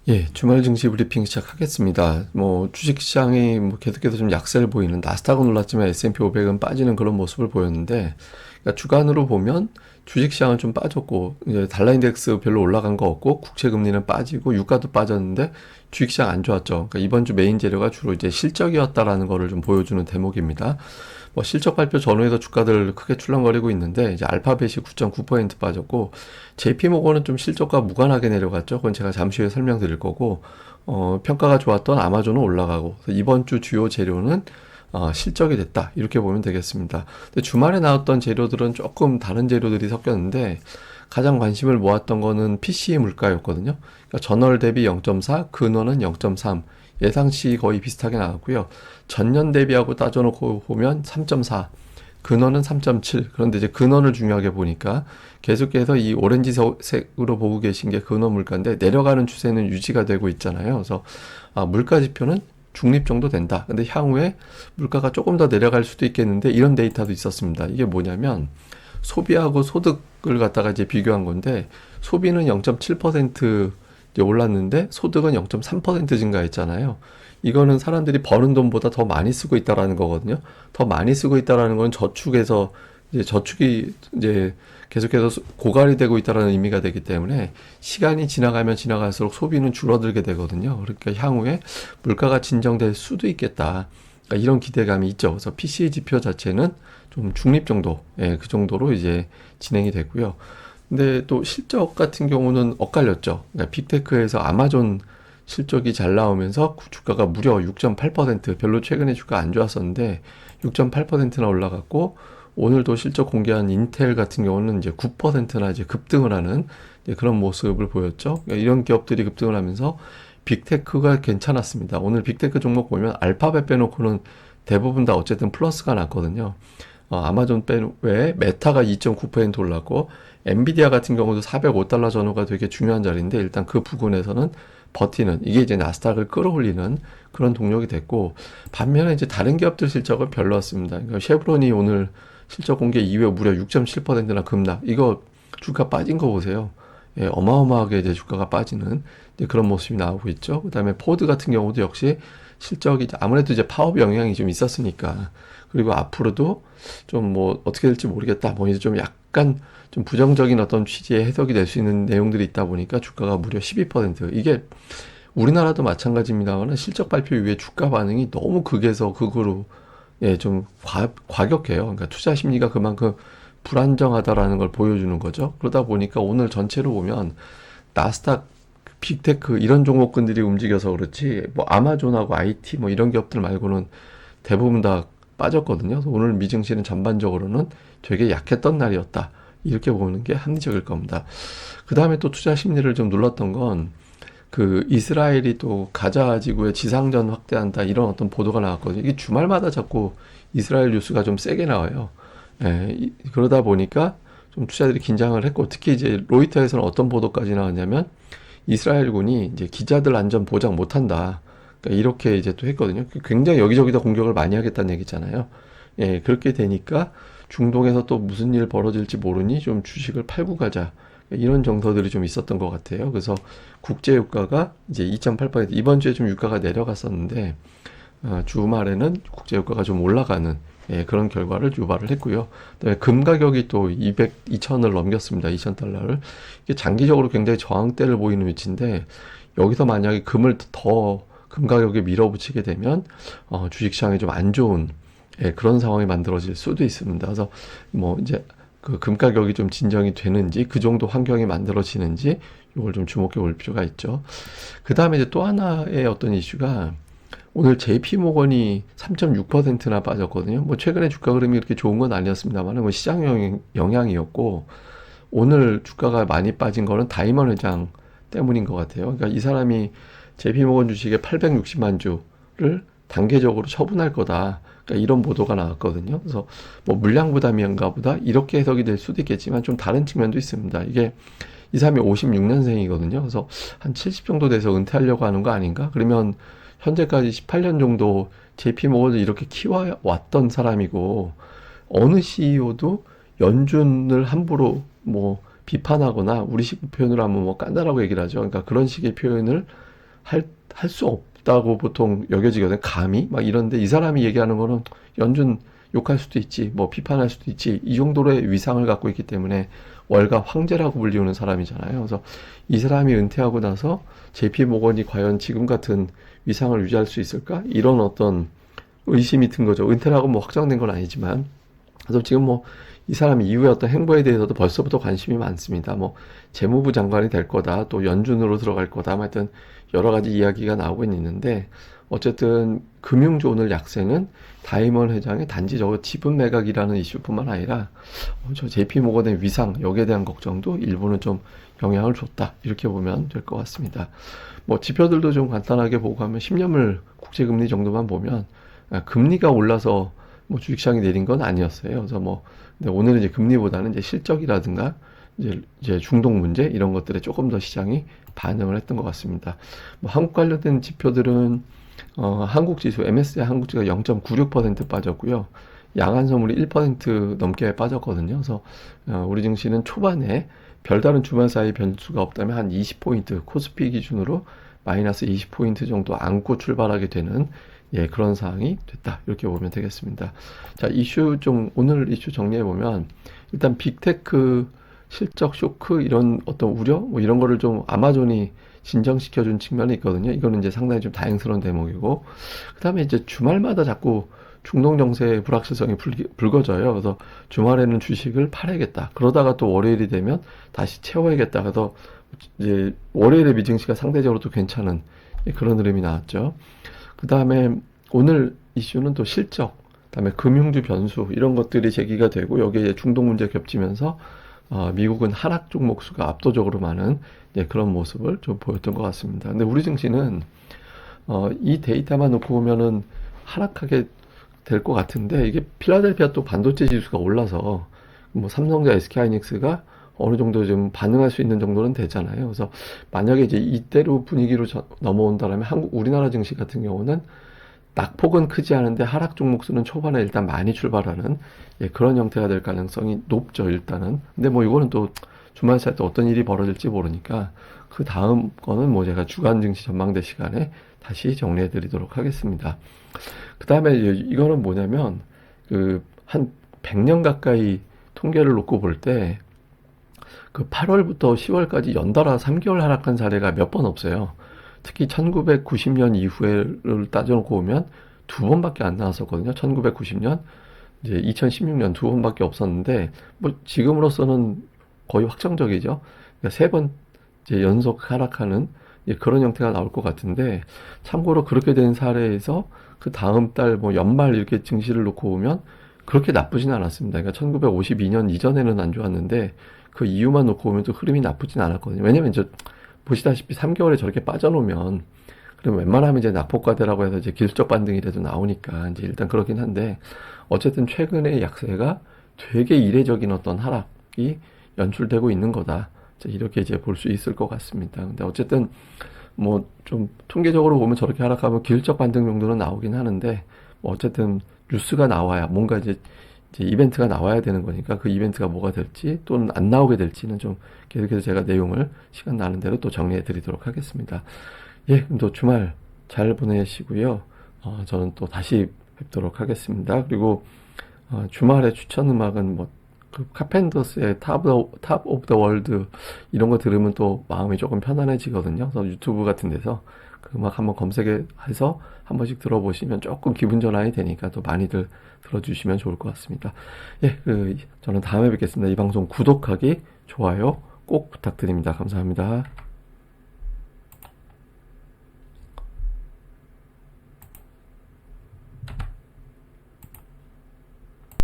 예, 주말 증시 브리핑 시작하겠습니다. 주식시장이 계속해서 좀 약세를 보이는, 나스닥은 올랐지만 S&P 500은 빠지는 그런 모습을 보였는데, 그러니까 주간으로 보면 주식시장은 좀 빠졌고, 이제 달러인덱스 별로 올라간 거 없고, 국채금리는 빠지고, 유가도 빠졌는데, 주식시장 안 좋았죠. 그러니까 이번 주 메인 재료가 주로 이제 실적이었다라는 거를 좀 보여주는 대목입니다. 실적 발표 전후에도 주가들 크게 출렁거리고 있는데, 이제 알파벳이 9.9% 빠졌고, JP모건은 좀 실적과 무관하게 내려갔죠. 그건 제가 잠시 후에 설명드릴 거고, 평가가 좋았던 아마존은 올라가고, 그래서 이번 주 주요 재료는 실적이 됐다. 이렇게 보면 되겠습니다. 근데 주말에 나왔던 재료들은 조금 다른 재료들이 섞였는데, 가장 관심을 모았던 거는 PC 물가였거든요. 그러니까 전월 대비 0.4, 근월은 0.3, 예상치 거의 비슷하게 나왔고요. 전년 대비하고 따져놓고 보면 3.4, 근원은 3.7. 그런데 이제 근원을 중요하게 보니까 계속해서 이 오렌지색으로 보고 계신 게 근원 물가인데 내려가는 추세는 유지가 되고 있잖아요. 그래서 물가 지표는 중립 정도 된다. 근데 향후에 물가가 조금 더 내려갈 수도 있겠는데 이런 데이터도 있었습니다. 이게 뭐냐면 소비하고 소득을 갖다가 이제 비교한 건데 소비는 0.7% 이제 올랐는데 소득은 0.3% 증가했잖아요. 이거는 사람들이 버는 돈보다 더 많이 쓰고 있다라는 거거든요. 더 많이 쓰고 있다라는 건 저축에서 이제 저축이 이제 계속해서 고갈이 되고 있다라는 의미가 되기 때문에 시간이 지나가면 지나갈수록 소비는 줄어들게 되거든요. 그러니까 향후에 물가가 진정될 수도 있겠다. 그러니까 이런 기대감이 있죠. 그래서 PCE 지표 자체는 좀 중립 정도, 예, 그 정도로 이제 진행이 됐고요. 근데 또 실적 같은 경우는 엇갈렸죠. 그러니까 빅테크에서 아마존 실적이 잘 나오면서 주가가 무려 6.8%, 별로 최근에 주가 안 좋았었는데 6.8%나 올라갔고, 오늘도 실적 공개한 인텔 같은 경우는 이제 9%나 이제 급등을 하는 이제 그런 모습을 보였죠. 그러니까 이런 기업들이 급등을 하면서 빅테크가 괜찮았습니다. 오늘 빅테크 종목 보면 알파벳 빼놓고는 대부분 다 어쨌든 플러스가 났거든요. 아마존 외에 메타가 2.9% 올랐고, 엔비디아 같은 경우도 405달러 전후가 되게 중요한 자리인데 일단 그 부분에서는 버티는, 이게 이제 나스닥을 끌어올리는 그런 동력이 됐고, 반면에 이제 다른 기업들 실적은 별로였습니다. 그러니까 쉐브론이 오늘 실적 공개 이후에 무려 6.7%나 급락. 이거 주가 빠진 거 보세요. 예, 어마어마하게 이제 주가가 빠지는 이제 그런 모습이 나오고 있죠. 그다음에 포드 같은 경우도 역시 실적이 아무래도 이제 파업 영향이 좀 있었으니까, 그리고 앞으로도 좀 어떻게 될지 모르겠다. 이제 좀 약간 좀 부정적인 어떤 취지의 해석이 될 수 있는 내용들이 있다 보니까 주가가 무려 12%. 이게 우리나라도 마찬가지입니다만 실적 발표 이후에 주가 반응이 너무 극에서 극으로, 예, 좀 과격해요. 그러니까 투자 심리가 그만큼 불안정하다라는 걸 보여주는 거죠. 그러다 보니까 오늘 전체로 보면 나스닥, 빅테크 이런 종목군들이 움직여서 그렇지 아마존하고 IT 이런 기업들 말고는 대부분 다 빠졌거든요. 그래서 오늘 미증시는 전반적으로는 되게 약했던 날이었다. 이렇게 보는 게 합리적일 겁니다. 그 다음에 또 투자 심리를 좀 눌렀던 건 그 이스라엘이 또 가자 지구에 지상전 확대한다 이런 어떤 보도가 나왔거든요. 이게 주말마다 자꾸 이스라엘 뉴스가 좀 세게 나와요. 예, 그러다 보니까 좀 투자들이 긴장을 했고, 특히 이제 로이터에서는 어떤 보도까지 나왔냐면 이스라엘군이 이제 기자들 안전 보장 못한다. 그러니까 이렇게 이제 또 했거든요. 굉장히 여기저기다 공격을 많이 하겠다는 얘기잖아요. 예, 그렇게 되니까 중동에서 또 무슨 일 벌어질지 모르니 좀 주식을 팔고 가자. 이런 정서들이 좀 있었던 것 같아요. 그래서 국제 유가가 이제 2.8%, 이번 주에 좀 유가가 내려갔었는데 주말에는 국제 유가가 좀 올라가는, 예, 그런 결과를 유발을 했고요. 그다음에 금 가격이 또 2,000을 넘겼습니다. 2,000달러를. 이게 장기적으로 굉장히 저항대를 보이는 위치인데 여기서 만약에 금을 더 금 가격에 밀어붙이게 되면 주식시장에 좀 안 좋은, 예, 그런 상황이 만들어질 수도 있습니다. 그래서 이제 그 금 가격이 좀 진정이 되는지, 그 정도 환경이 만들어지는지 이걸 좀 주목해 볼 필요가 있죠. 그 다음에 이제 또 하나의 어떤 이슈가 오늘 JP모건이 3.6%나 빠졌거든요. 최근에 주가 흐름이 그렇게 좋은 건 아니었습니다만 시장 영향이었고, 오늘 주가가 많이 빠진 거는 다이먼 회장 때문인 것 같아요. 그러니까 이 사람이 JP모건 주식의 860만 주를 단계적으로 처분할 거다. 그러니까 이런 보도가 나왔거든요. 그래서 물량 부담이인가 보다 이렇게 해석이 될 수도 있겠지만 좀 다른 측면도 있습니다. 이게 이 사람이 56년생이거든요. 그래서 한 70 정도 돼서 은퇴하려고 하는 거 아닌가? 그러면 현재까지 18년 정도 JP모건을 이렇게 키워왔던 사람이고, 어느 CEO도 연준을 함부로 비판하거나 우리식 표현으로 하면 깐다라고 얘기를 하죠. 그러니까 그런 식의 표현을 할 수 없다고 보통 여겨지거든. 감히 막 이런데 이 사람이 얘기하는 거는 연준 욕할 수도 있지, 뭐 비판할 수도 있지, 이 정도의 위상을 갖고 있기 때문에 월가 황제라고 불리우는 사람이잖아요. 그래서 이 사람이 은퇴하고 나서 JP 모건이 과연 지금 같은 위상을 유지할 수 있을까? 이런 어떤 의심이 든 거죠. 은퇴라고 뭐 확정된 건 아니지만. 그래서 지금 뭐 이 사람 이후의 어떤 행보에 대해서도 벌써부터 관심이 많습니다. 뭐 재무부 장관이 될 거다, 또 연준으로 들어갈 거다, 뭐 하여튼 여러 가지 이야기가 나오고 있는데, 어쨌든 금융주 오늘 약세는 다이먼 회장의 단지 저거 지분 매각이라는 이슈뿐만 아니라 저 JP 모건의 위상, 여기에 대한 걱정도 일부는 좀 영향을 줬다, 이렇게 보면 될 것 같습니다. 뭐 지표들도 좀 간단하게 보고 하면 10년물 국제금리 정도만 보면 금리가 올라서 뭐 주식시장이 내린 건 아니었어요. 그래서 뭐 근데 오늘은 이제 금리보다는 이제 실적이라든가 이제 중동 문제 이런 것들에 조금 더 시장이 반응을 했던 것 같습니다. 뭐 한국 관련된 지표들은 한국 지수 MSCI 한국 지수가 0.96% 빠졌고요. 양안 선물이 1% 넘게 빠졌거든요. 그래서 우리 증시는 초반에 별다른 주말 사이 변수가 없다면 한 20포인트, 코스피 기준으로 마이너스 20포인트 정도 안고 출발하게 되는 그런 상황이 됐다, 이렇게 보면 되겠습니다. 자, 오늘 이슈 정리해 보면, 일단 빅테크 실적 쇼크 이런 어떤 우려 뭐 이런 거를 좀 아마존이 진정시켜준 측면이 있거든요. 이거는 이제 상당히 좀 다행스러운 대목이고, 그다음에 이제 주말마다 자꾸 중동 정세의 불확실성이 불거져요. 그래서 주말에는 주식을 팔아야겠다, 그러다가 또 월요일이 되면 다시 채워야겠다, 그래서 이제 월요일에 미증시가 상대적으로 또 괜찮은 그런 흐름이 나왔죠. 그 다음에 오늘 이슈는 또 실적, 그다음에 금융주 변수 이런 것들이 제기가 되고, 여기에 이제 중동 문제 겹치면서 미국은 하락 종목 수가 압도적으로 많은 그런 모습을 좀 보였던 것 같습니다. 근데 우리 증시는 이 데이터만 놓고 보면은 하락하게 될 것 같은데, 이게 필라델피아 또 반도체 지수가 올라서 뭐 삼성과 SK하이닉스가 어느 정도 좀 반응할 수 있는 정도는 되잖아요. 그래서 만약에 이제 이대로 분위기로 넘어온다면 우리나라 증시 같은 경우는 낙폭은 크지 않은데 하락 종목 수는 초반에 일단 많이 출발하는 그런 형태가 될 가능성이 높죠, 일단은. 근데 뭐 이거는 또 주말 사이 때 어떤 일이 벌어질지 모르니까 그 다음 거는 뭐 제가 주간 증시 전망대 시간에 다시 정리해 드리도록 하겠습니다. 그 다음에 이거는 뭐냐면 한 100년 가까이 통계를 놓고 볼 때 그 8월부터 10월까지 연달아 3개월 하락한 사례가 몇 번 없어요. 특히 1990년 이후를 따져놓고 보면 두 번밖에 안 나왔었거든요. 1990년, 이제 2016년 두 번밖에 없었는데, 뭐 지금으로서는 거의 확정적이죠. 그러니까 세 번 이제 연속 하락하는 그런 형태가 나올 것 같은데, 참고로 그렇게 된 사례에서 그 다음 달 뭐 연말 이렇게 증시를 놓고 보면 그렇게 나쁘진 않았습니다. 그러니까 1952년 이전에는 안 좋았는데 그 이유만 놓고 보면 또 흐름이 나쁘진 않았거든요. 왜냐면 이제 보시다시피 3개월에 저렇게 빠져놓으면, 그럼 웬만하면 이제 낙폭과대라고 해서 이제 기술적 반등이라도 나오니까 이제 일단 그렇긴 한데, 어쨌든 최근의 약세가 되게 이례적인 어떤 하락이 연출되고 있는 거다, 이렇게 이제 볼 수 있을 것 같습니다. 근데 어쨌든 뭐 좀 통계적으로 보면 저렇게 하락하면 기술적 반등 정도는 나오긴 하는데, 뭐 어쨌든 뉴스가 나와야, 뭔가 이제 이벤트가 나와야 되는 거니까 그 이벤트가 뭐가 될지 또는 안 나오게 될지는 좀 계속해서 제가 내용을 시간 나는 대로 또 정리해 드리도록 하겠습니다. 그럼 또 주말 잘 보내시고요. 저는 또 다시 뵙도록 하겠습니다. 그리고 주말에 추천 음악은 뭐 그 카펜터스의 탑 오브 더 월드 이런 거 들으면 또 마음이 조금 편안해지거든요. 그래서 유튜브 같은 데서 그 음악 한번 검색해서 한 번씩 들어보시면 조금 기분 전환이 되니까 또 많이들 들어주시면 좋을 것 같습니다. 저는 다음에 뵙겠습니다. 이 방송 구독하기, 좋아요 꼭 부탁드립니다. 감사합니다.